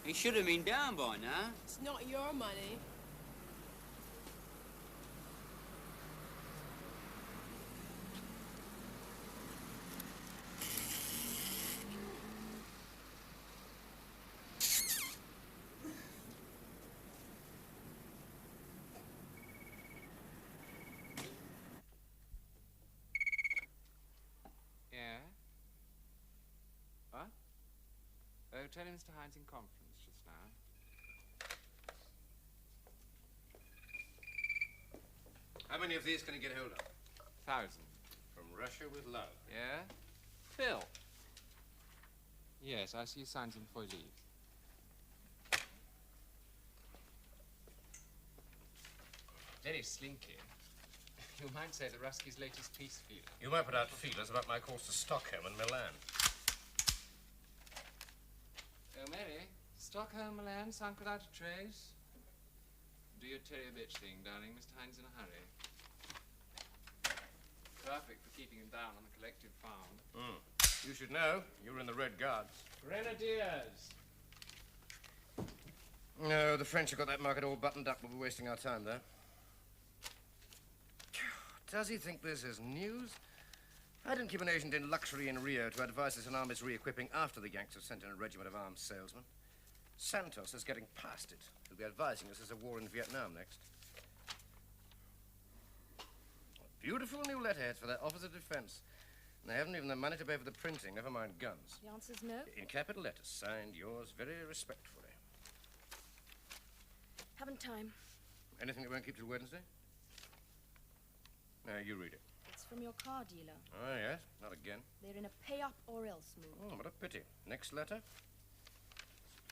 He should have been down by now. It's not your money. Yeah? What? Oh, tell him Mr. Hine's in conference just now. How many of these can you get hold of? 1,000. From Russia with love. Yeah? Phil? Yes, I see he signs them before he leaves. Very slinky. You might say the Ruski's latest peace feeler. You might put out feelers about my course to Stockholm and Milan. Oh, Mary, Stockholm, Milan, sunk without a trace. Do your terrier bitch thing, darling. Mr. Hine's in a hurry. Perfect for keeping him down on the collective farm. You should know. You were in the Red Guards. Grenadiers! No, the French have got that market all buttoned up. We'll be wasting our time there. Does he think this is news? I didn't keep an agent in luxury in Rio to advise us on army's re-equipping after the Yanks have sent in a regiment of armed salesmen. Santos is getting past it. He'll be advising us as a war in Vietnam next. Beautiful new letterhead for their Office of Defense. And they haven't even the money to pay for the printing, never mind guns. The answer's no? In capital letters, signed yours very respectfully. Haven't time. Anything that won't keep till Wednesday? No, you read it. It's from your car dealer. Oh, yes, not again. They're in a pay-up-or-else mood. Oh, what a pity. Next letter.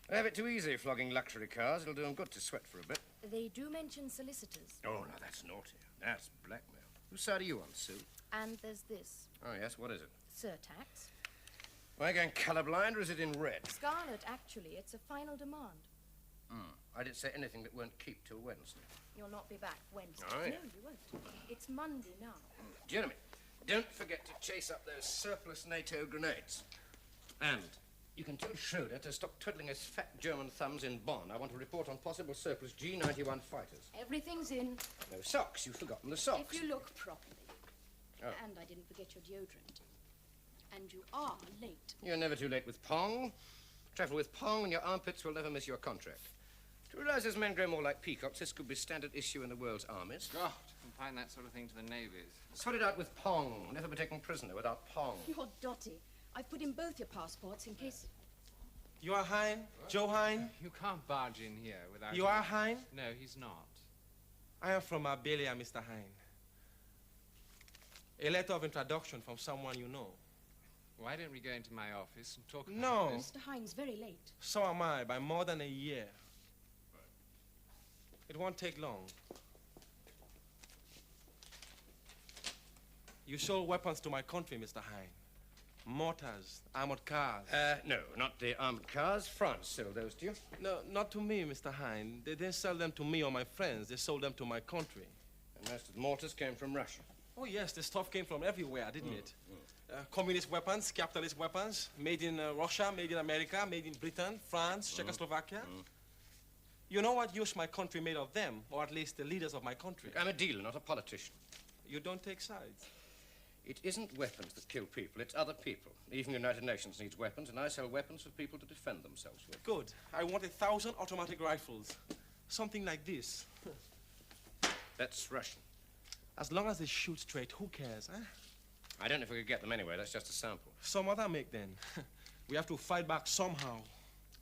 They have it too easy flogging luxury cars. It'll do them good to sweat for a bit. They do mention solicitors. Oh, no, that's naughty. That's blackmail. Whose side are you on, Sue? And there's this. Oh, yes, what is it? Surtax. Am I going colourblind or is it in red? Scarlet, actually. It's a final demand. I didn't say anything that won't keep till Wednesday. You'll not be back Wednesday. Oh, yeah. No, you won't. It's Monday now. Jeremy, don't forget to chase up those surplus NATO grenades. And you can tell Schroeder to stop twiddling his fat German thumbs in Bonn. I want to report on possible surplus G91 fighters. Everything's in. No socks. You've forgotten the socks. If you look properly. Oh. And I didn't forget your deodorant. And you are late. You're never too late with Pong. Travel with Pong and your armpits will never miss your contract. To realize as men grow more like peacocks, this could be standard issue in the world's armies. God, confine that sort of thing to the navies. Sort it out with Pong. Never be taken prisoner without Pong. You're dotty. I've put in both your passports in case... You are Hine? Joe Hine? You can't barge in here without... You are Hine? No, he's not. I am from Marbella, Mr. Hine. A letter of introduction from someone you know. Why don't we go into my office and talk No. about this? Mr. Hine's very late. So am I, by more than a year. It won't take long. You sold weapons to my country, Mr. Hine. Mortars, armored cars. No, not the armored cars. France sold those to you. No, not to me, Mr. Hine. They didn't sell them to me or my friends. They sold them to my country. And most of the mortars came from Russia. Oh, yes, the stuff came from everywhere, didn't it? Communist weapons, capitalist weapons, made in Russia, made in America, made in Britain, France, Czechoslovakia. You know what use my country made of them, or at least the leaders of my country? I'm a dealer, not a politician. You don't take sides. It isn't weapons that kill people, it's other people. Even the United Nations needs weapons, and I sell weapons for people to defend themselves with. Good. I want 1,000 automatic rifles. Something like this. That's Russian. As long as they shoot straight, who cares, eh? I don't know if we could get them anyway. That's just a sample. Some other make, then. We have to fight back somehow.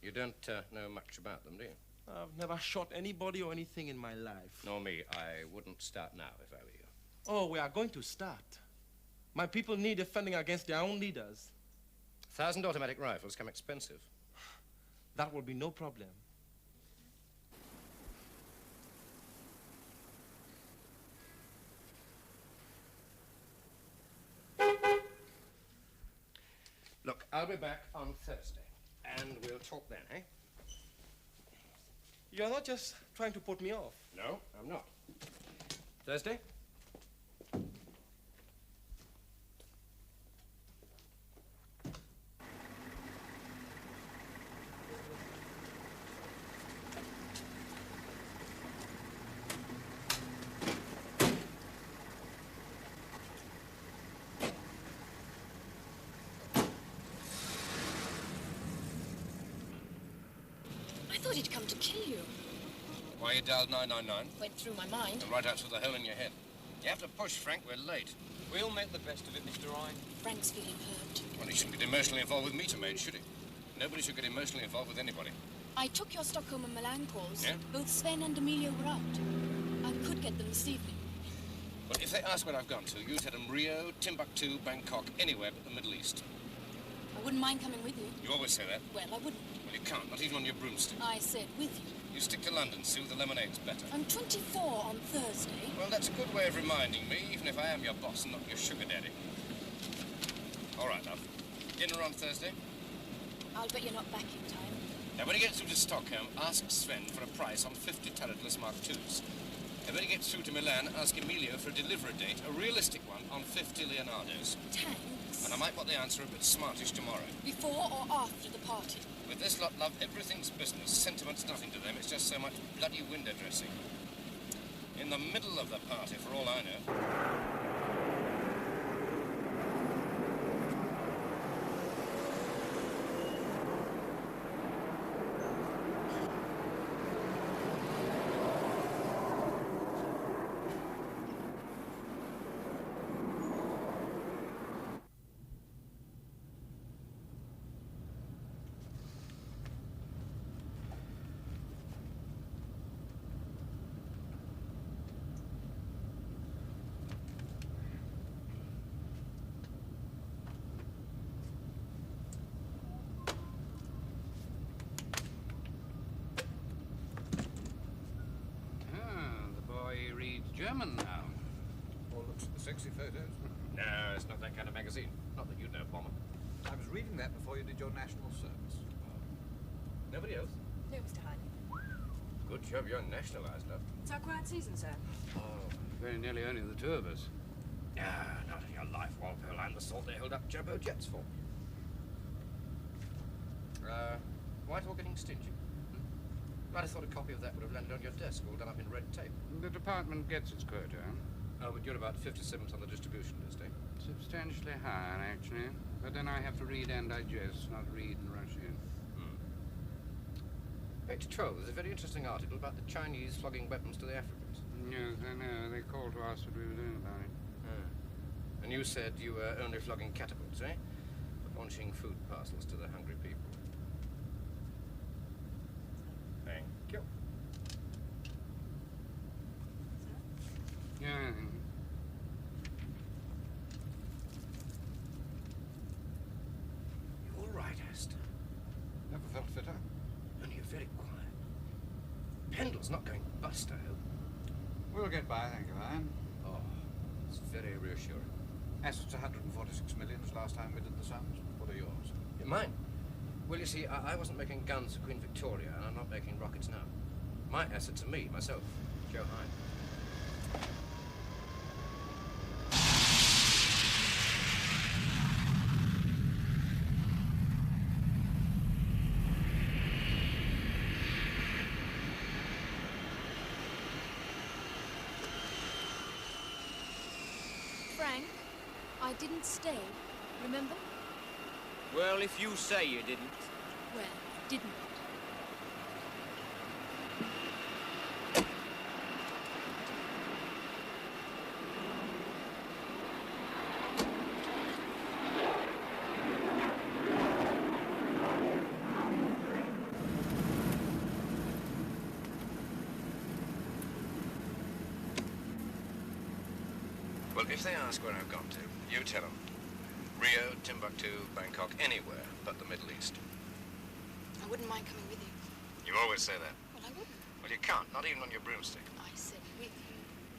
You don't know much about them, do you? I've never shot anybody or anything in my life. Nor me. I wouldn't start now if I were you. Oh, we are going to start. My people need defending against their own leaders. 1,000 automatic rifles come expensive. That will be no problem. Look, I'll be back on Thursday, and we'll talk then, eh? You're not just trying to put me off. No, I'm not. Thursday? thought he'd come to kill you. Why you dialed 999? Went through my mind. And right out through the hole in your head. You have to push, Frank. We're late. We'll make the best of it, Mr. Hine. Frank's feeling hurt. Well, he shouldn't get emotionally involved with meter maids, should he? Nobody should get emotionally involved with anybody. I took your Stockholm and Milan calls. Yeah? Both Sven and Emilio were out. I could get them this evening. Well, if they ask where I've gone to, you tell them Rio, Timbuktu, Bangkok, anywhere but the Middle East. I wouldn't mind coming with you. You always say that. Well, I wouldn't. Well, you can't, not even on your broomstick. I said with you. You stick to London, Sue. The lemonade's better. I'm 24 on Thursday. Well, that's a good way of reminding me, even if I am your boss and not your sugar daddy. All right, love. Dinner on Thursday? I'll bet you're not back in time. Now, when he gets through to Stockholm, ask Sven for a price on 50 turretless Mark IIs. And when he gets through to Milan, ask Emilio for a delivery date, a realistic one, on 50 Leonardos. Tanks? And I might want the answer a bit smartish tomorrow. Before or after the party? With this lot, love, everything's business. Sentiment's nothing to them. It's just so much bloody window dressing. In the middle of the party, for all I know. German now. Or looks at the sexy photos. No, it's not that kind of magazine. Not that you'd know, Bomber. I was reading that before you did your national service. Nobody else? No, Mr. Hine. Good job you're nationalised, love. It's our quiet season, sir. Oh. Very nearly only the two of us. Not in your life, Walpole, and the sort they hold up jumbo jets for. Whitehall getting stingy? I'd have thought a copy of that would have landed on your desk, all done up in red tape. The department gets its quota. Oh, but you're about 57th on the distribution list, eh? Substantially higher, actually. But then I have to read and digest, not read and rush in. Page 12, there's a very interesting article about the Chinese flogging weapons to the Africans. Yes, I know. They called to ask what we were doing about it. And you said you were only flogging catapults, eh? But launching food parcels to the hungry people. Thank you. Yeah. You all right, Astor? Never felt fitter. Only you're very quiet. Pendle's not going bust, I hope. We'll get by, thank you, Hine. Oh, it's very reassuring. Assets 146 million as last time we did the sums. What are yours? Mine? Well, you see, I wasn't making guns for Queen Victoria, and I'm not making rockets now. My assets are me, myself, Joe Hine. Frank, I didn't stay, remember? Well, if you say you didn't. Well, I didn't. Well, if they ask where I've gone to, you tell them. Rio, Timbuktu, Bangkok, anywhere but the Middle East. I wouldn't mind coming with you. You always say that. Well, I wouldn't. Well, you can't, not even on your broomstick. I said with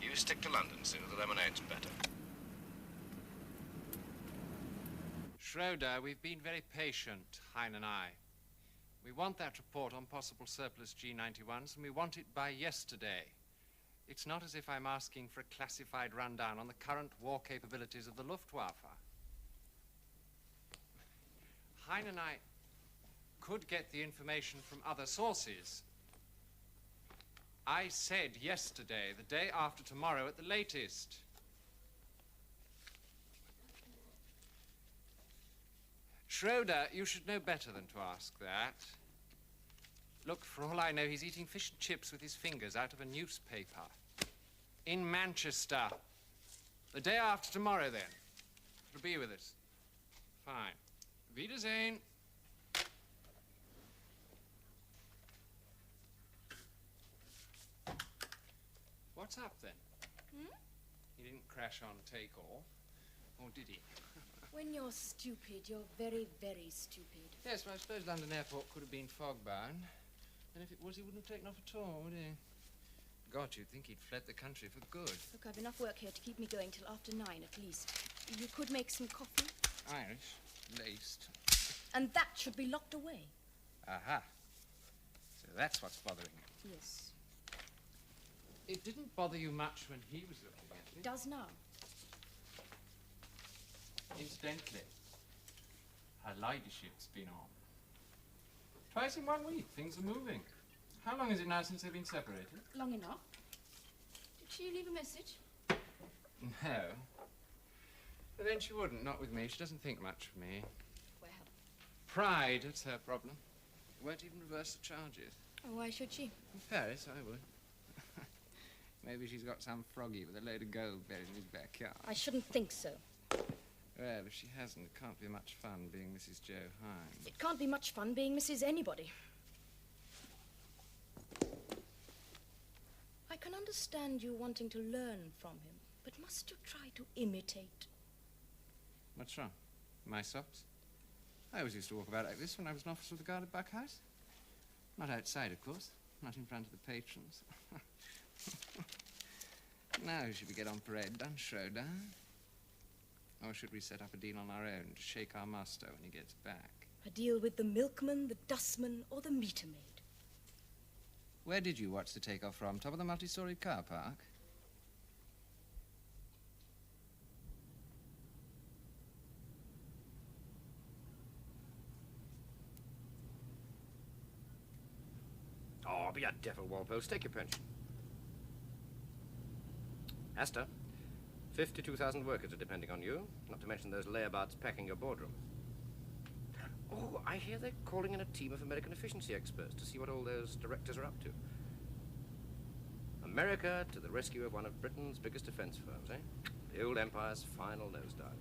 you. You stick to London, Sue. The lemonade's better. Schroeder, we've been very patient, Hine and I. We want that report on possible surplus G91s, and we want it by yesterday. It's not as if I'm asking for a classified rundown on the current war capabilities of the Luftwaffe. Hine and I could get the information from other sources. I said yesterday, the day after tomorrow at the latest. Schroeder, you should know better than to ask that. Look, for all I know, he's eating fish and chips with his fingers out of a newspaper. In Manchester. The day after tomorrow, then. It'll be with us. Fine. Wiedersehen. What's up, then? He didn't crash on takeoff, or did he? When you're stupid, you're very, very stupid. Yes, well, I suppose London Airport could have been fog-bound. And if it was, he wouldn't have taken off at all, would he? God, you'd think he'd fled the country for good. Look, I've enough work here to keep me going till after 9 at least. You could make some coffee. Irish, laced. And that should be locked away. Aha. So that's what's bothering you. Yes. It didn't bother you much when he was looking at It it. does now. Incidentally, her ladyship's been on. Twice in 1 week, things are moving. How long is it now since they've been separated? Long enough. Did she leave a message? No. But then she wouldn't, not with me. She doesn't think much of me. Well. Pride, that's her problem. Won't even reverse the charges. Oh, why should she? In Paris, I would. Maybe she's got some froggy with a load of gold buried in his backyard. I shouldn't think so. Well, if she hasn't, it can't be much fun being Mrs. Joe Hine. It can't be much fun being Mrs. Anybody. I can understand you wanting to learn from him, but must you try to imitate? What's wrong? My socks? I always used to walk about like this when I was an officer of the guard at Buck House. Not outside, of course. Not in front of the patrons. Now should we get on parade done, Schroeder? Or should we set up a deal on our own to shake our master when he gets back? A deal with the milkman, the dustman, or the meter maid? Where did you watch the takeoff from? Top of the multi-storied car park? Oh, be a devil, Walpole. Take your pension. Astor, 52,000 workers are depending on you, not to mention those layabouts packing your boardroom. Oh, I hear they're calling in a team of American efficiency experts to see what all those directors are up to. America to the rescue of one of Britain's biggest defense firms, eh? The old empire's final nosedive.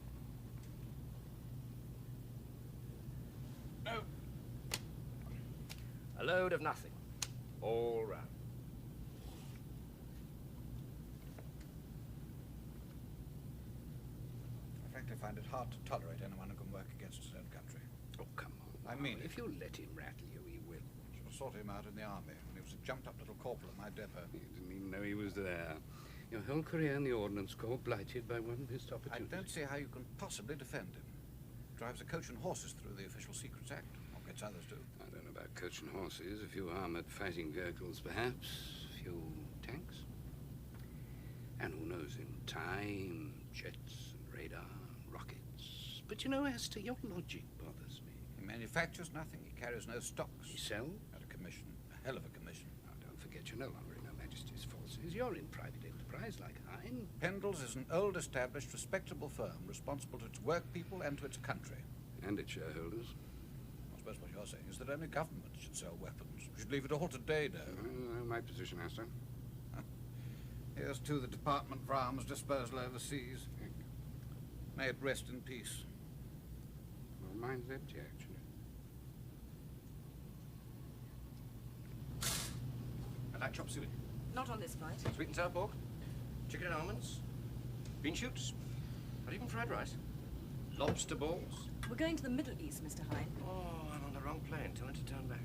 Oh. A load of nothing, all round. I frankly find it hard to tolerate anyone who can work against his own country. Oh, come on. I mean, if you let him rattle you, he will. I sought him out in the army when he was a jumped-up little corporal in my depot. You didn't even know he was there. Your whole career in the Ordnance Corps blighted by one missed I opportunity. don't see how you can possibly defend him. Drives a coach and horses through the Official Secrets Act. Or gets others to. I don't know about coach and horses. A few armored fighting vehicles, perhaps. A few tanks. And who knows, in time, jets and radar, rockets. But you know, Astor, your logic bothers me. He manufactures nothing. He carries no stocks. He sells? At a commission. A hell of a commission. Now, don't forget you're no longer in Her Majesty's forces. You're in private enterprise like Hine. Pendle's is an old, established, respectable firm responsible to its work people and to its country. And its shareholders. I suppose what you're saying is that only government should sell weapons. We should leave it all to Dado. My position, Astor. Here's to the Department for Arms Disposal Overseas. May it rest in peace. Well, mine's empty, actually. I'd like chop suey. Not on this flight. Sweet and sour pork, chicken and almonds, bean shoots, not even fried rice. Lobster balls. We're going to the Middle East, Mr. Hine. Oh, I'm on the wrong plane. Tell them to turn back.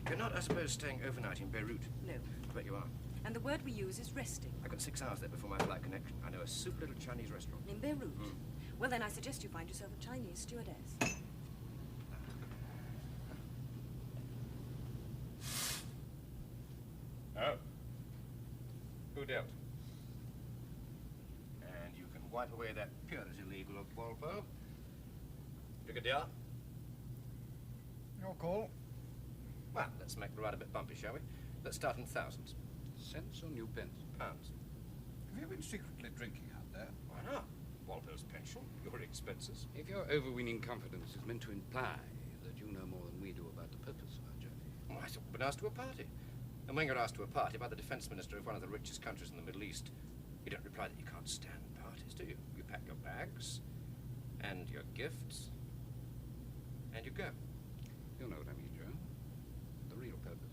You're not, I suppose, staying overnight in Beirut. No. I bet you are. And the word we use is resting. I've got 6 hours there before my flight connection. I know a super little Chinese restaurant. In Beirut? Well, then I suggest you find yourself a Chinese stewardess. Oh. Who dealt? And you can wipe away that purity legal of Walpole. Brigadier? Your call. Well, let's make the ride a bit bumpy, shall we? Let's start in thousands. Cents or new pence? Pounds. Have you been secretly drinking out there? Why not? Walpole's pension, your expenses. If your overweening confidence is meant to imply that you know more than we do about the purpose of our journey. Oh, I thought, but been asked to a party. And when you're asked to a party by the defense minister of one of the richest countries in the Middle East, you don't reply that you can't stand parties, do you? You pack your bags and your gifts and you go. You know what I mean, Joe. The real purpose.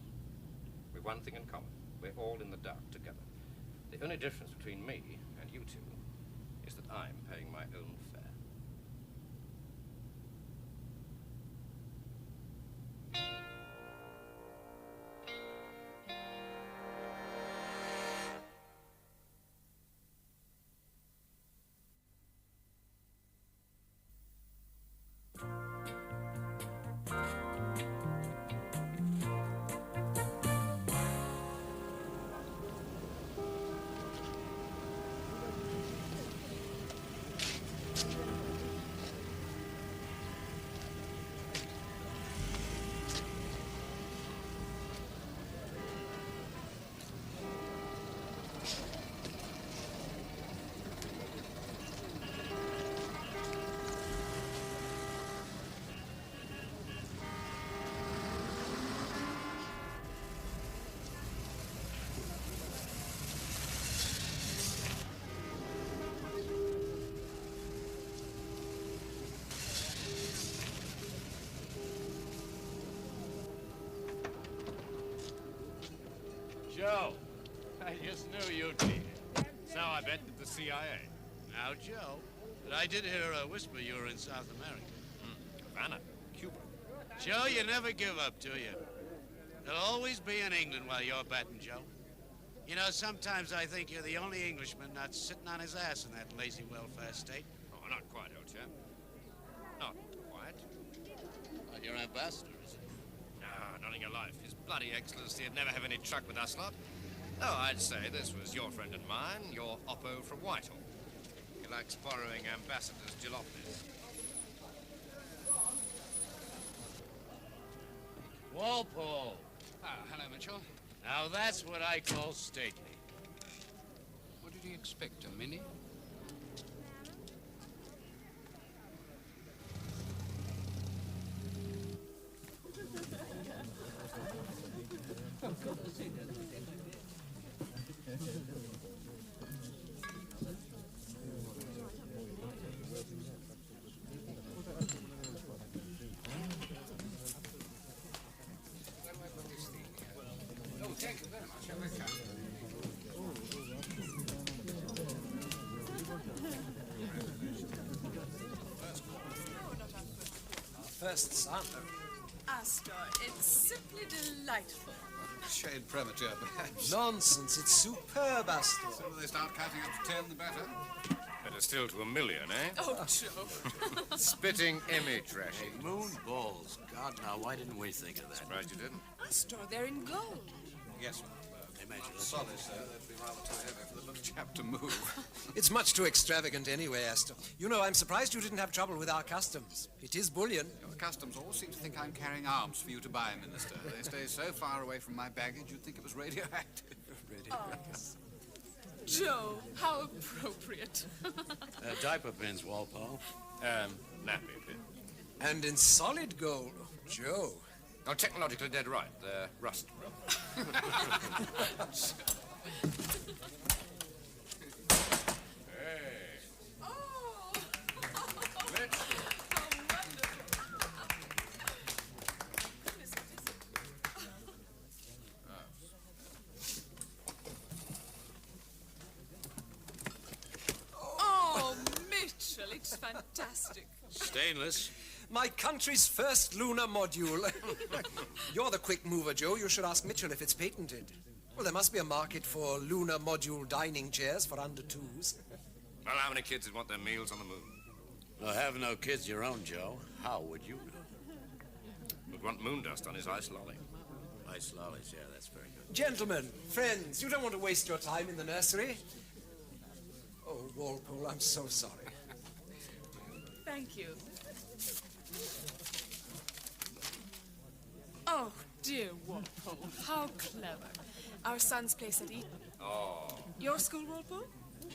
We've one thing in common. We're all in the dark together. The only difference between me and you two is that I'm paying my own fare. Joe, I just knew you'd be here. So I bet at the CIA. Now, Joe, but I did hear a whisper you were in South America. Havana, Cuba. Joe, you never give up, do you? You'll always be in England while you're batting, Joe. You know, sometimes I think you're the only Englishman not sitting on his ass in that lazy welfare state. Oh, not quite, old chap. Not quite. Well, you're ambassador, is it? No, not in your life. His bloody excellency would never have any truck with us lot. No, I'd say this was your friend and mine, your Oppo from Whitehall. He likes borrowing ambassadors' jalopies. Walpole. Hello, Mitchell. Now that's what I call stately. What did he expect, a mini? Thank you very much. You're welcome. First son. Astor, it's simply delightful. A shade premature, perhaps. Nonsense, it's superb, Astor. The sooner they start counting up to 10, the better. Better still to 1 million, eh? Oh, Joe. Spitting image, Rashi. Moon balls. God, now, why didn't we think of that? Surprised you didn't. Astor, they're in gold. Yes, sir. Sorry, sir. That'd be rather too heavy for the little chap to move. It's much too extravagant anyway, Astor. You know, I'm surprised you didn't have trouble with our customs. It is bullion. The customs all seem to think I'm carrying arms for you to buy, Minister. They stay so far away from my baggage, you'd think it was radioactive. Joe, how appropriate. Diaper pins, Walpole. Nappy pin. And in solid gold. Joe. Oh, technologically dead right. They're rust. Oh, oh, Mitchell, it's fantastic. Stainless. My country's first lunar module. You're the quick mover, Joe. You should ask Mitchell if it's patented. Well, there must be a market for lunar module dining chairs for under twos. Well, how many kids would want their meals on the moon? Well, have no kids your own, Joe. How would you know? Would want moon dust on his ice lolly. Ice lollies, yeah, that's very good. Gentlemen, friends, you don't want to waste your time in the nursery. Oh, Walpole, I'm so sorry. Thank you. Oh, dear Walpole, how clever. Our son's place at Eton. Oh. Your school, Walpole?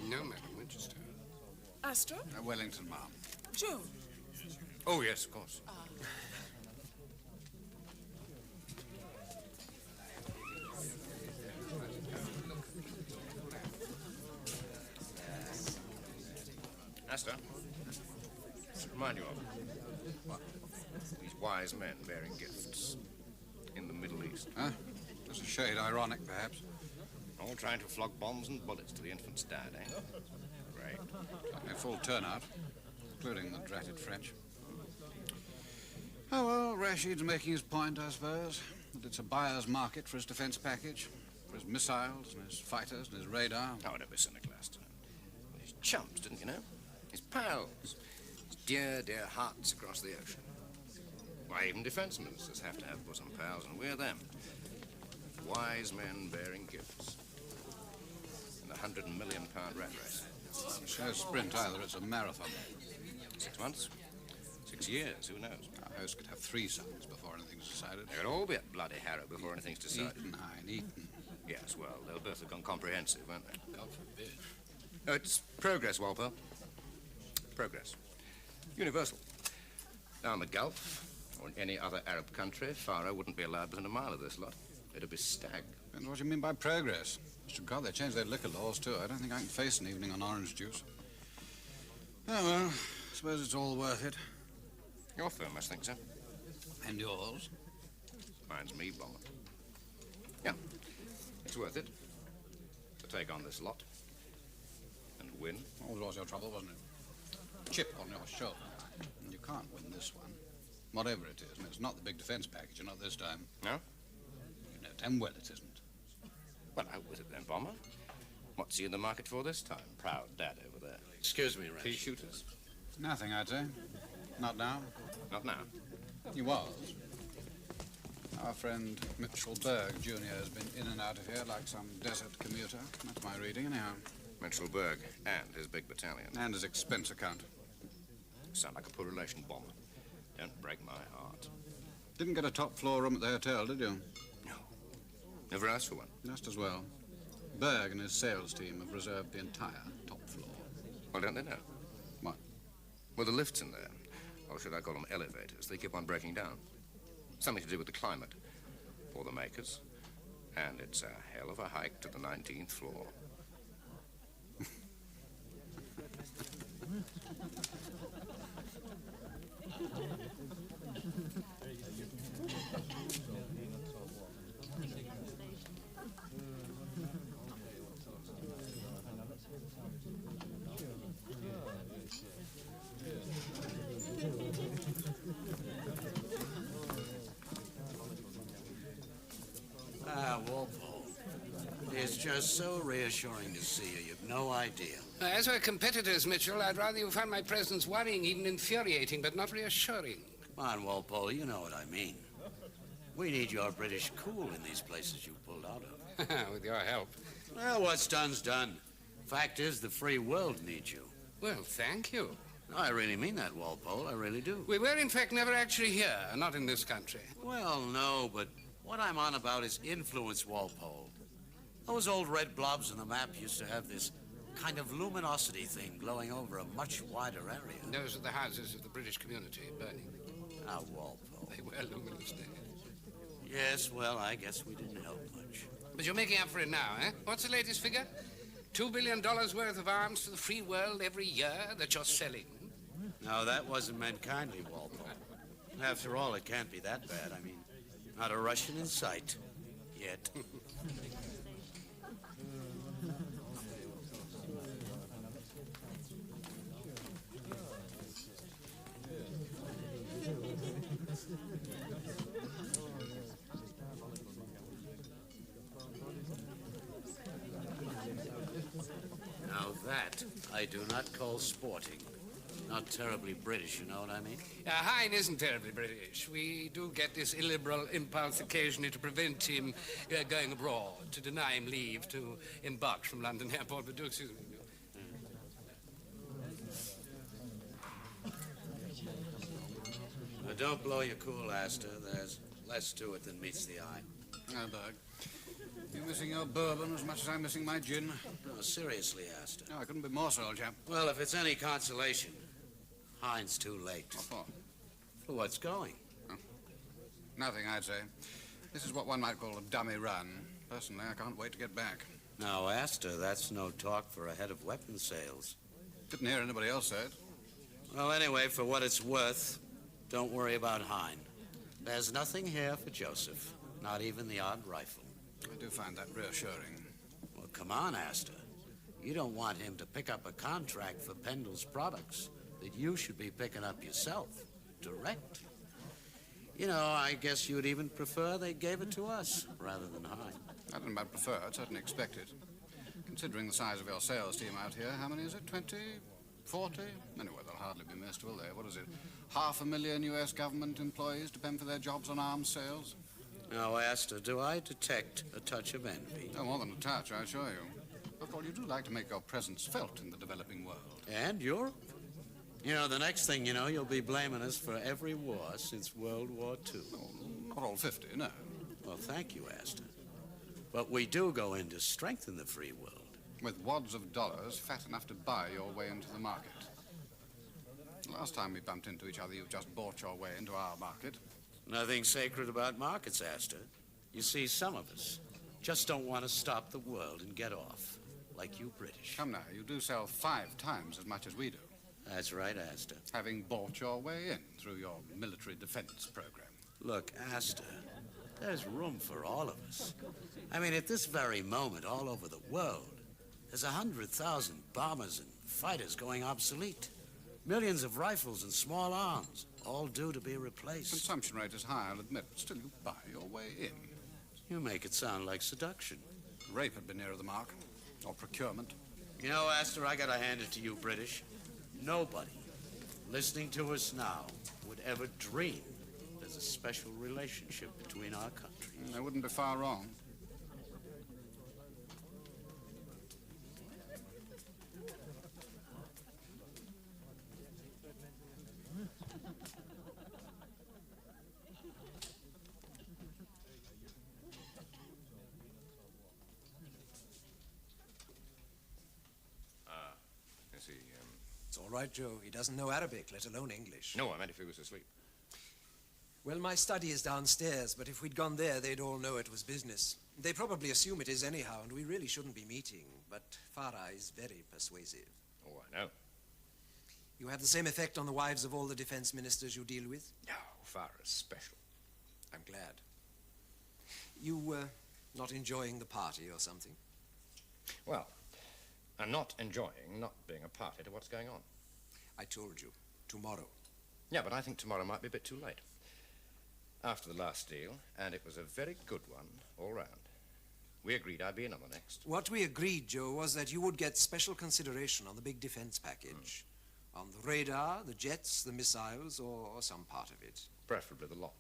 No, Madam Winchester. Astor? Wellington, ma'am. Joe? Oh, yes, of course. Astor. What's it remind you of? What? These wise men bearing gifts in the Middle East. Huh? Just a shade ironic, perhaps. All trying to flog bombs and bullets to the infant's dad, eh? Great. A full turnout, including the dratted French. Oh, well, Rashid's making his point, I suppose. That it's a buyer's market for his defense package, for his missiles and his fighters and his radar. Oh, don't be cynical, Astor. His chums, didn't you know? His pals. His dear, dear hearts across the ocean. Why, even defense ministers have to have bosom pals, and we're them. Wise men bearing gifts. In the £100 million rat race. It's no sprint either, it's a marathon. 6 months? 6 years, who knows? Our host could have 3 sons before anything's decided. They'll all be at bloody Harrow before anything's decided. Eton, Hine, Eton. Yes, well, they'll both have gone comprehensive, won't they? God forbid. Oh, it's progress, Walpole. Progress. Universal. Now in the Gulf, or in any other Arab country, Faro wouldn't be allowed within a mile of this lot. It'd be stag. Depends what you mean by progress. Mr. God, they changed their liquor laws, too. I don't think I can face an evening on orange juice. Oh, well, I suppose it's all worth it. Your firm must think so. And yours? Mine's me, Bomber. Yeah, it's worth it. To take on this lot. And win. Always was your trouble, wasn't it? Chip on your shoulder. And you can't win this one. Whatever it is. And it's not the big defense package, and not this time. No? You know damn well it isn't. Well, out with it then, Bomber. What's he in the market for this time? Proud dad over there. Excuse me, Rash. Pea shooters? Nothing, I'd say. Not now. Not now. He was. Our friend Mitchell Berg, Jr. has been in and out of here like some desert commuter. That's my reading, anyhow. Mitchell Berg and his big battalion. And his expense account. Sound like a poor relation, Bomber. Don't break my heart. Didn't get a top floor room at the hotel, did you? No. Never asked for one. Just as well. Berg and his sales team have reserved the entire top floor. Well, don't they know? What? Well, the lifts in there, or should I call them elevators, they keep on breaking down. Something to do with the climate, or the makers. And it's a hell of a hike to the 19th floor. Walpole. It's just so reassuring to see you. You've no idea. As we're competitors, Mitchell, I'd rather you found my presence worrying, even infuriating, but not reassuring. Come on, Walpole, you know what I mean. We need your British cool in these places you pulled out of. With your help. Well, what's done's done. Fact is, the free world needs you. Well, thank you. I really mean that, Walpole. I really do. We were, in fact, never actually here, not in this country. Well, no, but what I'm on about is influence, Walpole. Those old red blobs on the map used to have this kind of luminosity thing glowing over a much wider area. Those are the houses of the British community burning. Ah, Walpole. They were luminous then. Yes, well, I guess we didn't help much. But you're making up for it now, eh? What's the latest figure? $2 billion worth of arms for the free world every year that you're selling. No, that wasn't meant kindly, Walpole. After all, it can't be that bad. I mean, not a Russian in sight. Yet. Now that I do not call sporting. Not terribly British, you know what I mean? Hine isn't terribly British. We do get this illiberal impulse occasionally to prevent him going abroad, to deny him leave to embark from London Airport. But do excuse me. Now, don't blow your cool, Astor. There's less to it than meets the eye. Oh, Berg. You missing your bourbon as much as I'm missing my gin? No, seriously, Astor. No, I couldn't be more so, old chap. Well, if it's any consolation, Hine's too late. What for? For what's going? Nothing, I'd say. This is what one might call a dummy run. Personally, I can't wait to get back. Now, Astor, that's no talk for a head of weapons sales. Didn't hear anybody else say it. Well, anyway, for what it's worth, don't worry about Hine. There's nothing here for Joseph, not even the odd rifle. I do find that reassuring. Well, come on, Astor. You don't want him to pick up a contract for Pendle's products that you should be picking up yourself, direct. You know, I guess you'd even prefer they gave it to us rather than Hine. I don't know about prefer, I'd certainly expect it. Considering the size of your sales team out here, how many is it? 20? 40? Anyway, they'll hardly be missed, will they? What is it? 500,000 U.S. government employees depend for their jobs on arms sales? Now, Astor, do I detect a touch of envy? No more than a touch, I assure you. After all, you do like to make your presence felt in the developing world. And Europe. You know, the next thing you know, you'll be blaming us for every war since World War II. Oh, not all 50, no. Well, thank you, Astor. But we do go in to strengthen the free world. With wads of dollars fat enough to buy your way into the market. Last time we bumped into each other, you just bought your way into our market. Nothing sacred about markets, Astor. You see, some of us just don't want to stop the world and get off, like you British. Come now, you do sell 5 times as much as we do. That's right, Astor. Having bought your way in through your military defense program. Look, Astor, there's room for all of us. I mean, at this very moment, all over the world, there's 100,000 bombers and fighters going obsolete. Millions of rifles and small arms, all due to be replaced. Consumption rate is high, I'll admit, but still you buy your way in. You make it sound like seduction. Rape had been nearer the mark, or procurement. You know, Astor, I gotta hand it to you, British. Nobody listening to us now would ever dream there's a special relationship between our countries. They wouldn't be far wrong. It's all right, Joe. He doesn't know Arabic, let alone English. No, I meant if he was asleep. Well, my study is downstairs, but if we'd gone there, they'd all know it was business. They probably assume it is anyhow, and we really shouldn't be meeting. But Farah is very persuasive. Oh, I know. You have the same effect on the wives of all the defense ministers you deal with? No, Farah's special. I'm glad. You, not enjoying the party or something? Well, I'm not enjoying not being a party to what's going on. I told you. Tomorrow. Yeah, but I think tomorrow might be a bit too late. After the last deal, and it was a very good one all round. We agreed I'd be in on the next. What we agreed, Joe, was that you would get special consideration on the big defense package. On the radar, the jets, the missiles, or some part of it. Preferably the lot.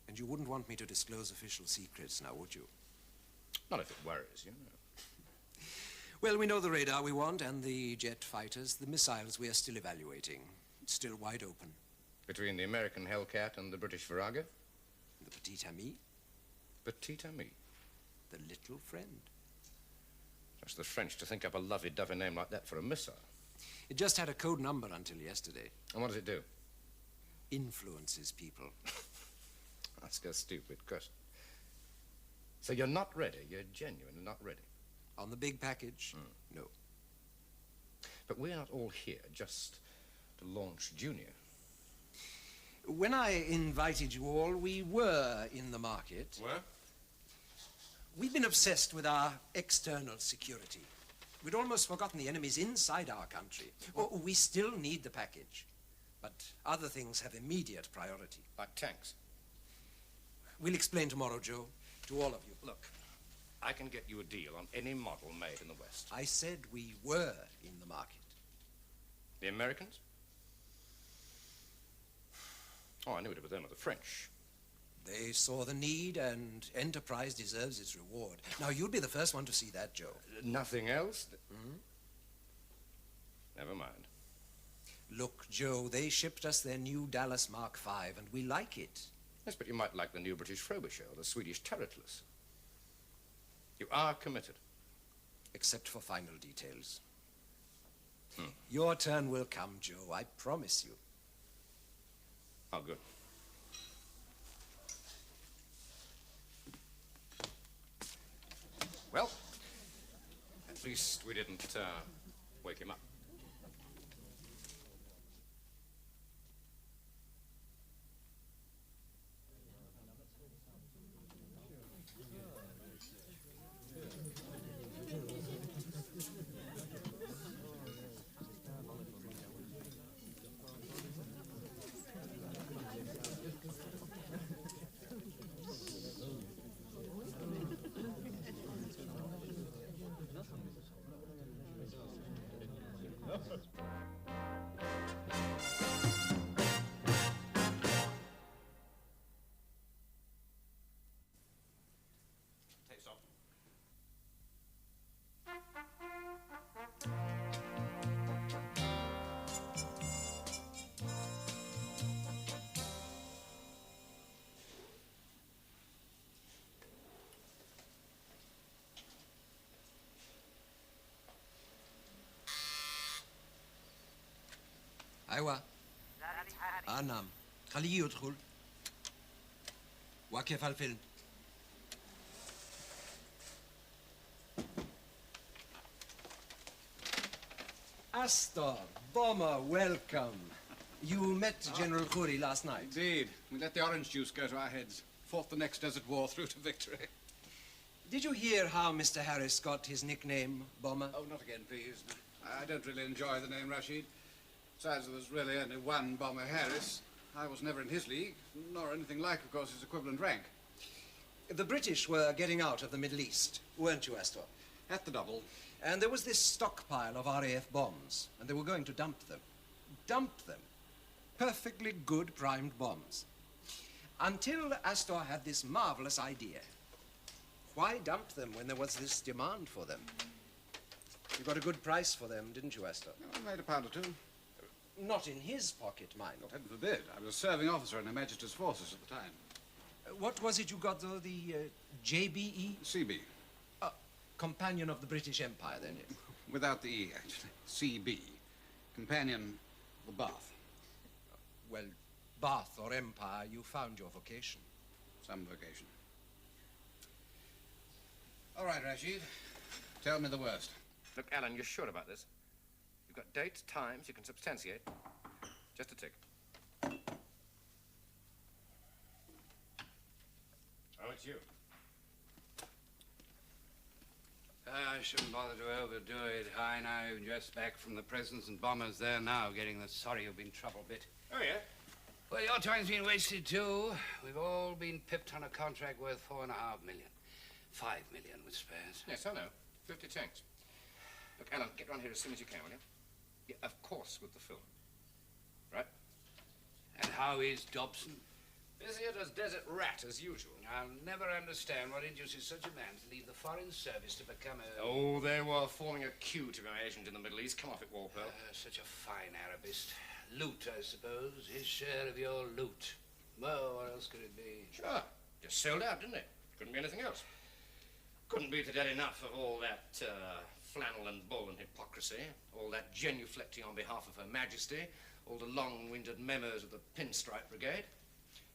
And you wouldn't want me to disclose official secrets now, would you? Not if it worries you, no. Well, we know the radar we want and the jet fighters. The missiles we are still evaluating. It's still wide open. Between the American Hellcat and the British Virago? The Petite Amie? Petite Amie? The little friend. Just the French to think up a lovey-dovey name like that for a missile. It just had a code number until yesterday. And what does it do? Influences people. Ask a stupid question. So you're not ready? You're genuinely not ready? On the big package? No. But we're not all here just to launch Junior. When I invited you all, we were in the market. Were? We've been obsessed with our external security. We'd almost forgotten the enemies inside our country. Oh, we still need the package. But other things have immediate priority. Like tanks? We'll explain tomorrow, Joe, to all of you. Look, I can get you a deal on any model made in the West. I said we were in the market. The Americans? Oh, I knew it was them or the French. They saw the need, and enterprise deserves its reward. Now, you'd be the first one to see that, Joe. Nothing else? Never mind. Look, Joe, they shipped us their new Dallas Mark V, and we like it. Yes, but you might like the new British Frobisher or the Swedish Turretless. You are committed. Except for final details. Your turn will come, Joe, I promise you. Oh, good. Well, at least we didn't wake him up. أيوة. نعم. خليه يدخل. وكيف الفيلم؟ Astor, Bomber, welcome. You met General Khoury last night. Indeed. We let the orange juice go to our heads. Fought the next desert war through to victory. Did you hear how Mr. Harris got his nickname, Bomber? Oh, not again, please. I don't really enjoy the name Rashid. Besides, there was really only one Bomber Harris. I was never in his league, nor anything like, of course, his equivalent rank. The British were getting out of the Middle East, weren't you, Astor? At the double. And there was this stockpile of RAF bombs, and they were going to dump them. Dump them. Perfectly good primed bombs. Until Astor had this marvelous idea. Why dump them when there was this demand for them? You got a good price for them, didn't you, Astor? I made £1 or two. Not in his pocket, mind. Not heaven forbid. I was a serving officer in Her Majesty's forces at the time. What was it you got, though? The JBE? CB. Companion of the British Empire, then, yes. Without the E, actually. CB. Companion of the Bath. Well, Bath or Empire, you found your vocation. Some vocation. All right, Rashid. Tell me the worst. Look, Alan, you're sure about this? You've got dates, times, you can substantiate. Just a tick. Oh, it's you. I shouldn't bother to overdo it, Hine. I'm just back from the Presidents and Bombers there now, getting the sorry you've been trouble bit. Oh, yeah? Well, your time's been wasted, too. We've all been pipped on a contract worth $4.5 million. $5 million with spares. Yes, I know. 50 tanks. Look, Alan, get round here as soon as you can, will you? Yeah, of course, with the film. Right? And how is Dobson? Busier as desert rat, as usual. I'll never understand what induces such a man to leave the Foreign Service to become a... Oh, they were forming a queue to be agent in the Middle East. Come off it, Walpole. Such a fine Arabist. Loot, I suppose. His share of your loot. Well, what else could it be? Sure. Just sold out, didn't it? Couldn't be anything else. Couldn't be to get enough of all that flannel and bull and hypocrisy, all that genuflecting on behalf of Her Majesty, all the long-winded memos of the Pinstripe Brigade.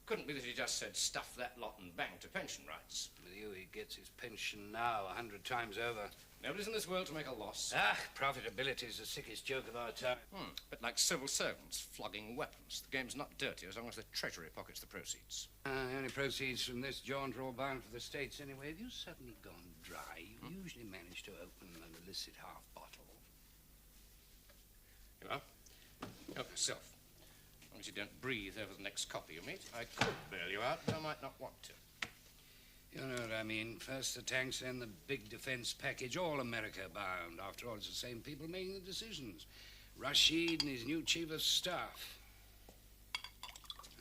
Couldn't be that he just said, stuff that lot and bang to pension rights. With you, he gets his pension now 100 times over. Nobody's in this world to make a loss. Profitability is the sickest joke of our time. But like civil servants flogging weapons. The game's not dirty as long as the Treasury pockets the proceeds. The only proceeds from this jaunt are all bound for the States anyway. Have you suddenly gone dry? You usually manage to open an illicit half bottle. You are? Help yourself. As long as you don't breathe over the next copy you meet. I could bail you out, but I might not want to. You know what I mean. First the tanks, then the big defense package, all America bound. After all, it's the same people making the decisions. Rashid and his new chief of staff.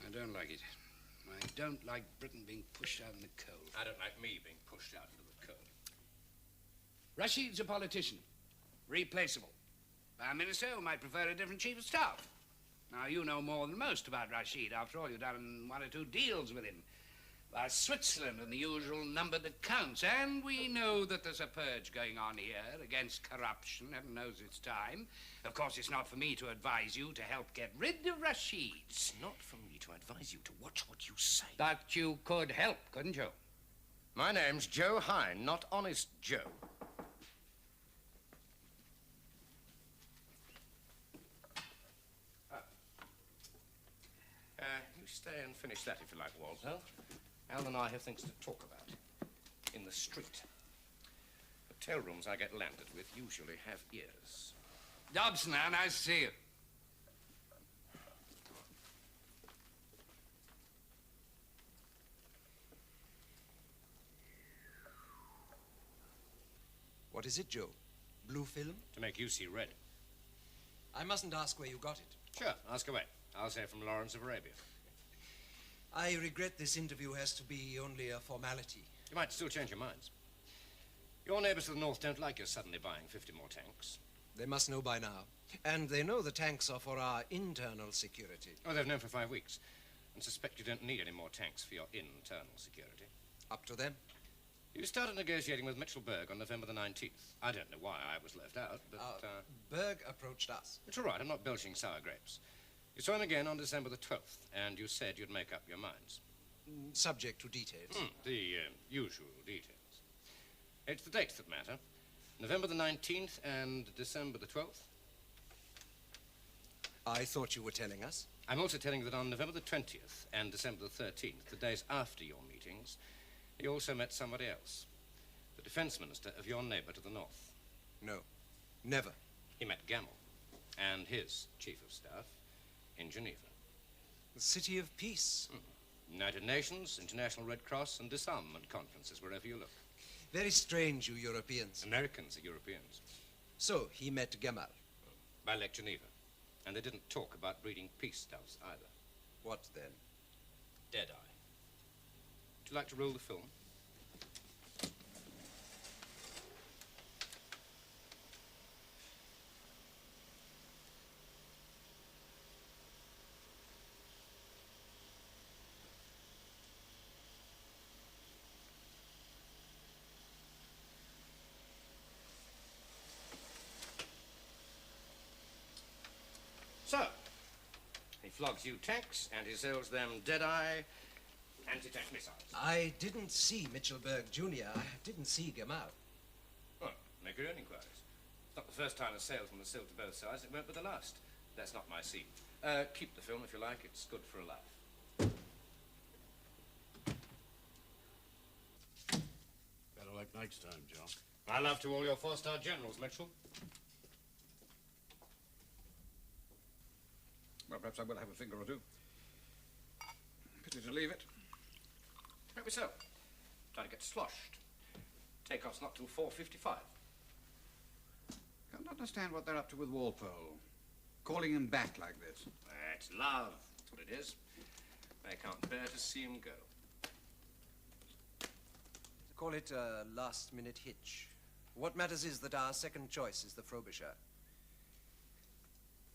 I don't like it. I don't like Britain being pushed out in the cold. I don't like me being pushed out into the cold. Rashid's a politician. Replaceable. Prime Minister who might prefer a different chief of staff. Now, you know more than most about Rashid. After all, you've done 1 or 2 deals with him. By Switzerland and the usual number that counts. And we know that there's a purge going on here against corruption. Heaven knows it's time. Of course, it's not for me to advise you to help get rid of Rashid. It's not for me to advise you to watch what you say. But you could help, couldn't you? My name's Joe Hine, not Honest Joe. You stay and finish that if you like, Walter. Al and I have things to talk about. In the street. Hotel rooms I get landed with usually have ears. Dobson, now, nice to see you. What is it, Joe? Blue film? To make you see red. I mustn't ask where you got it. Sure, ask away. I'll say from Lawrence of Arabia. I regret this interview has to be only a formality. You might still change your minds. Your neighbors to the north don't like you suddenly buying 50 more tanks. They must know by now. And they know the tanks are for our internal security. Oh, they've known for 5 weeks. And suspect you don't need any more tanks for your internal security. Up to them. You started negotiating with Mitchell Berg on November the 19th. I don't know why I was left out, but... Berg approached us. It's all right. I'm not belching sour grapes. You saw him again on December the 12th, and you said you'd make up your minds. Subject to details. The usual details. It's the dates that matter. November the 19th and December the 12th. I thought you were telling us. I'm also telling you that on November the 20th and December the 13th, the days after your meetings, he also met somebody else. The defense minister of your neighbor to the north. No, never. He met Gamel and his chief of staff in Geneva. The city of peace. United Nations, International Red Cross, and disarmament conferences wherever you look. Very strange, you Europeans. Americans are Europeans. So, he met Gamal. By Lake Geneva. And they didn't talk about breeding peace doves either. What then? Deadeye. Would you like to roll the film? So, he flogs you tanks, and he sells them Deadeye anti-tank missiles. I didn't see Mitchellberg Jr. I didn't see Gamal. Well, make your own inquiries. It's not the first time a salesman has sold to both sides. It won't be the last. That's not my scene. Keep the film if you like. It's good for a laugh. Better luck next time, Joe. My love to all your four-star generals, Mitchell. Well, perhaps I will have a finger or two. Pity to leave it. Maybe so. Try to get sloshed. Takeoff's not till 4:55. Can't understand what they're up to with Walpole. Calling him back like this. It's love. That's what it is. They can't bear to see him go. Call it a last-minute hitch. What matters is that our second choice is the Frobisher.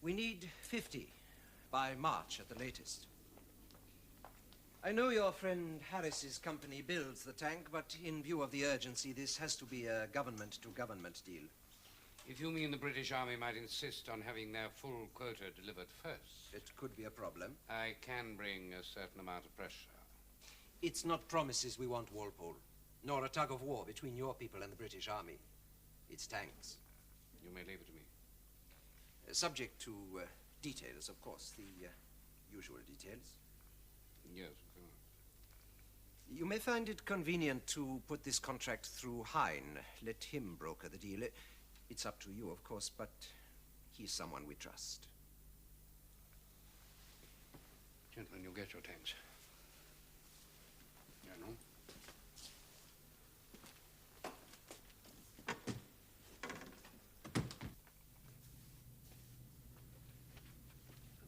We need 50 by March at the latest. I know your friend Harris's company builds the tank, but in view of the urgency, this has to be a government-to-government deal. If you mean the British Army might insist on having their full quota delivered first. It could be a problem. I can bring a certain amount of pressure. It's not promises we want, Walpole, nor a tug of war between your people and the British Army. It's tanks. You may leave it to me. Subject to details, of course, the usual details. Yes, of course. You may find it convenient to put this contract through Hine. Let him broker the deal. It's up to you, of course, but he's someone we trust. Gentlemen, you'll get your tanks. General.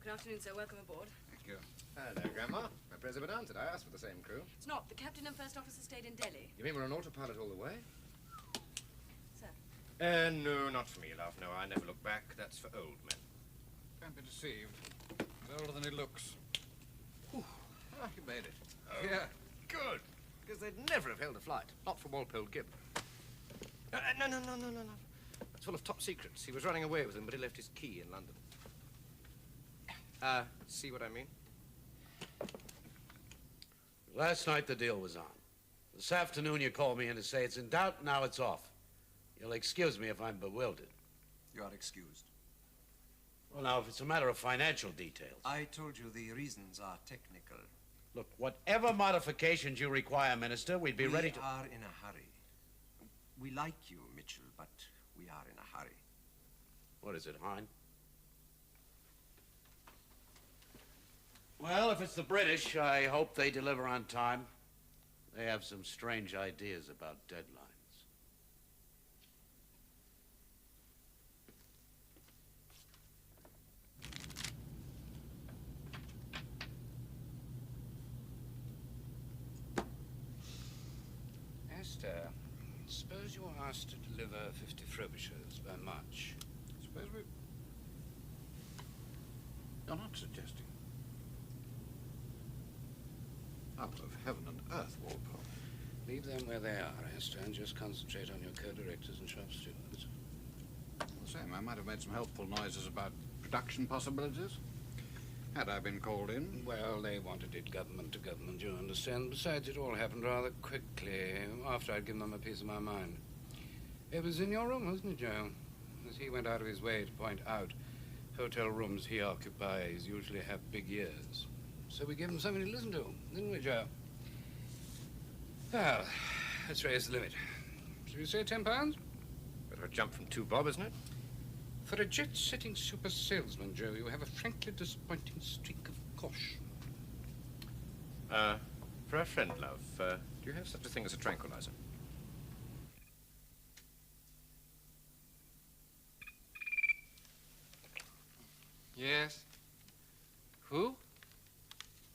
Good afternoon, sir. Welcome aboard. Thank you. Hello, Grandma. My prayers have been answered. I asked for the same crew. It's not. The captain and first officer stayed in Delhi. You mean we're on autopilot all the way? Sir. No, not for me, love. No, I never look back. That's for old men. Don't be deceived. He's older than he looks. Whew. Ah, he made it. Oh, yeah. Good. Because they'd never have held a flight. Not for Walpole Gibb. No. That's full of top secrets. He was running away with them, but he left his key in London. See what I mean? Last night the deal was on. This afternoon you called me in to say it's in doubt, now it's off. You'll excuse me if I'm bewildered. You are excused. Well, now, if it's a matter of financial details. I told you the reasons are technical. Look, whatever modifications you require, Minister, we'd be ready to... We are in a hurry. We like you, Mitchell, but we are in a hurry. What is it, Hine? Well, if it's the British, I hope they deliver on time. They have some strange ideas about deadlines. Esther, suppose you were asked to deliver 50 Frobishers by March. Suppose we... You're not suggesting... Apple of heaven and earth, Walpole. Leave them where they are, Esther, and just concentrate on your co-directors and shop stewards. All the same, I might have made some helpful noises about production possibilities. Had I been called in? Well, they wanted it government to government, you understand. Besides, it all happened rather quickly, after I'd given them a piece of my mind. It was in your room, wasn't it, Joe? As he went out of his way to point out, hotel rooms he occupies usually have big ears. So we gave him something to listen to, didn't we, Joe? Well, let's raise the limit. Should we say £10? Bit of a jump from 2 bob, isn't it? For a jet-setting super salesman, Joe, you have a frankly disappointing streak of caution. For a friend, love, do you have such a thing as a tranquilizer? Yes? Who?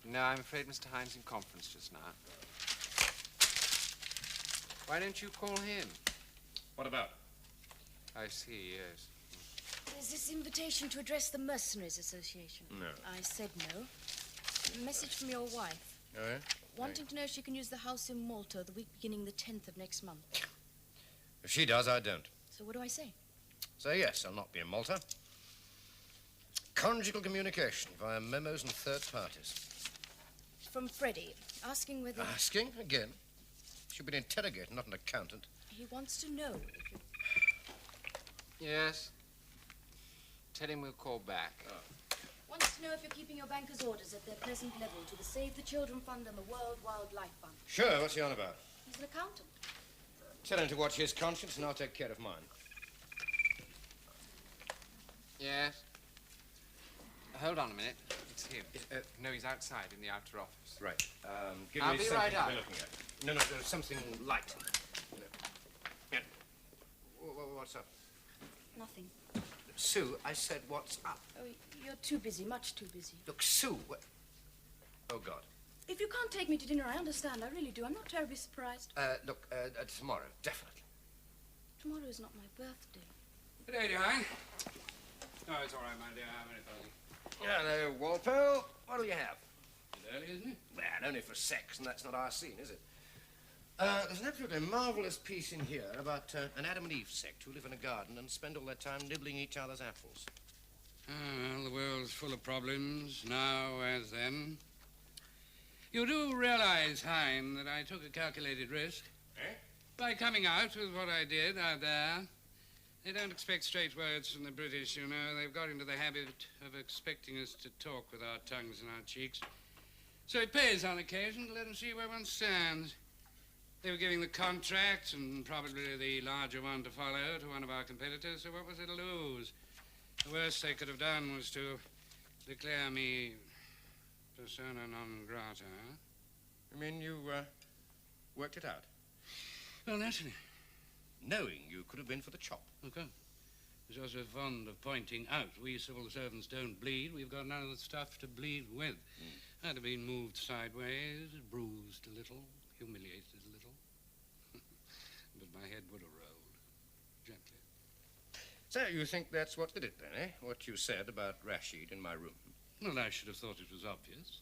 No, I'm afraid Mr. Hine's in conference just now. Why don't you call him? What about? I see, yes. There's this invitation to address the Mercenaries Association. No. I said no. A message from your wife. Oh, yeah? Wanting to know if she can use the house in Malta the week beginning the 10th of next month. If she does, I don't. So what do I say? Say yes, I'll not be in Malta. Conjugal communication via memos and third parties. From Freddie, asking whether... Asking? Again? She'd been interrogated, not an accountant. He wants to know if you... Yes? Tell him we'll call back. Wants to know if you're keeping your banker's orders at their present level to the Save the Children Fund and the World Wildlife Fund. Sure, what's he on about? He's an accountant. Tell him to watch his conscience and I'll take care of mine. Yes? Hold on a minute. It's him. No, he's outside in the outer office. Right. Give I'll me be something right to out. be looking at. No, there's something light. Yeah. What's up? Nothing. Sue, I said what's up. Oh, you're too busy, much too busy. Look, Sue, Oh, God. If you can't take me to dinner, I understand. I really do. I'm not terribly surprised. Look, tomorrow, definitely. Tomorrow is not my birthday. Good day, Hine. Oh, it's all right, my dear. I'm very fuzzy. Hello, Walpole. What'll you have? It's early, isn't it? Well, only for sex, and that's not our scene, is it? There's an absolutely marvelous piece in here about an Adam and Eve sect who live in a garden and spend all their time nibbling each other's apples. Well, the world's full of problems, now as then. You do realize, Hine, that I took a calculated risk. Eh? By coming out with what I did out there. They don't expect straight words from the British, you know. They've got into the habit of expecting us to talk with our tongues in our cheeks. So it pays on occasion to let them see where one stands. They were giving the contract, and probably the larger one to follow, to one of our competitors, so what was there to lose? The worst they could have done was to declare me persona non grata. You mean you, worked it out? Well, naturally. Knowing you could have been for the chop. Okay. As you're so fond of pointing out, we civil servants don't bleed. We've got none of the stuff to bleed with. I'd have been moved sideways, bruised a little, humiliated a little. But my head would have rolled, gently. So you think that's what did it then, eh? What you said about Rashid in my room? Well, I should have thought it was obvious.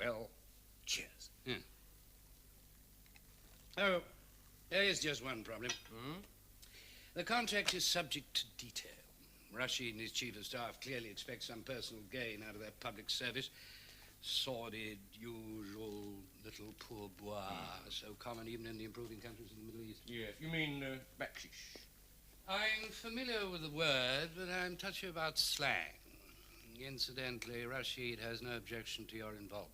Well, cheers. Yeah. Oh, there is just one problem. The contract is subject to detail. Rashid and his chief of staff clearly expect some personal gain out of their public service. Sordid, usual, little pourboire, so common even in the improving countries in the Middle East. Yes, you mean, backsheesh. I'm familiar with the word, but I'm touchy about slang. Incidentally, Rashid has no objection to your involvement.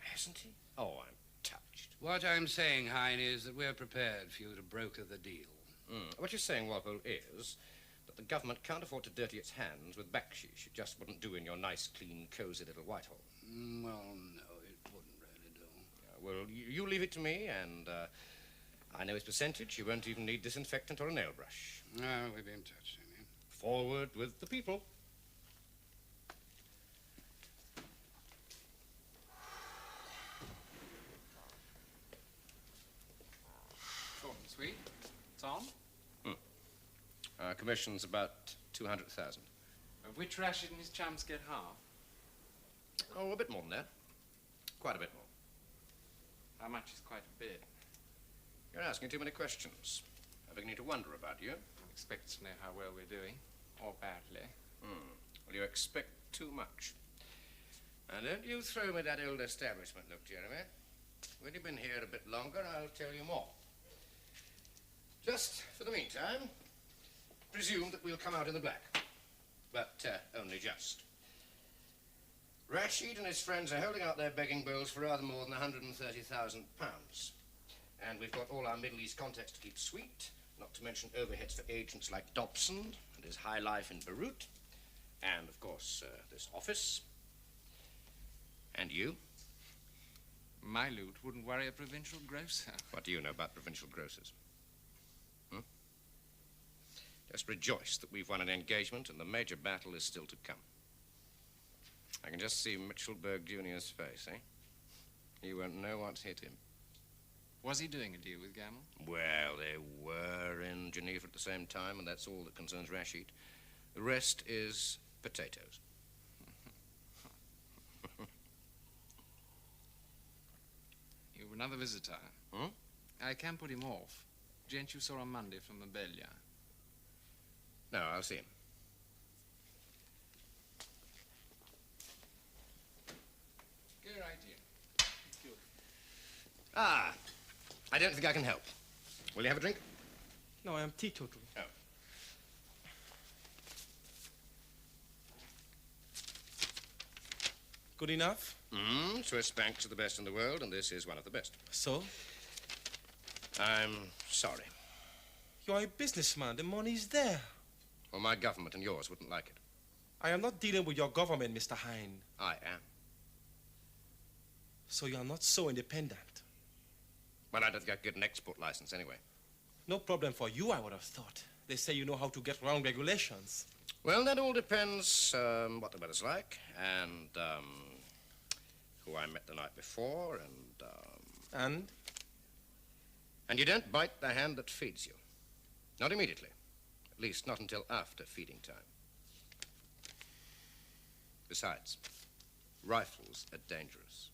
Hasn't he? Oh, I'm touched. What I'm saying, Hine, is that we're prepared for you to broker the deal. What you're saying, Walpole, is that the government can't afford to dirty its hands with backsheesh. It just wouldn't do in your nice, clean, cosy little Whitehall. Well, no, it wouldn't really do. Well, you leave it to me, and I know his percentage. You won't even need disinfectant or a nail brush. No, we'll be in touch soon. Forward with the people. Short and sweet. It's on. Our commission's about 200,000. Of which Rashid and his chums get half. Oh, a bit more than that. Quite a bit more. How much is quite a bit? You're asking too many questions. I'm beginning to wonder about you. I'm expected to know how well we're doing, or badly. Well, you expect too much. And don't you throw me that old establishment look, Jeremy. When you've been here a bit longer, I'll tell you more. Just for the meantime, presume that we'll come out in the black. But only just. Rashid and his friends are holding out their begging bowls for rather more than £130,000. And we've got all our Middle East contacts to keep sweet, not to mention overheads for agents like Dobson and his high life in Beirut. And, of course, this office. And you? My loot wouldn't worry a provincial grocer. What do you know about provincial grocers? Just rejoice that we've won an engagement and the major battle is still to come. I can just see Mitchellberg Jr.'s face, eh? He won't know what's hit him. Was he doing a deal with Gamble? Well, they were in Geneva at the same time, and that's all that concerns Rashid. The rest is potatoes. You've another visitor. I can put him off. Gent you saw on Monday from Mabella. No, I'll see him. Go right in. Thank you. Ah, I don't think I can help. Will you have a drink? No, I am teetotal. Oh. Good enough? Swiss banks are the best in the world, and this is one of the best. So? I'm sorry. You're a businessman. The money's there. Well, my government and yours wouldn't like it. I am not dealing with your government, Mr. Hine. I am. So you are not so independent. Well, I don't think I could get an export license anyway. No problem for you, I would have thought. They say you know how to get around regulations. Well, that all depends what the weather's like, and who I met the night before, and... And you don't bite the hand that feeds you. Not immediately. At least not until after feeding time. Besides, rifles are dangerous.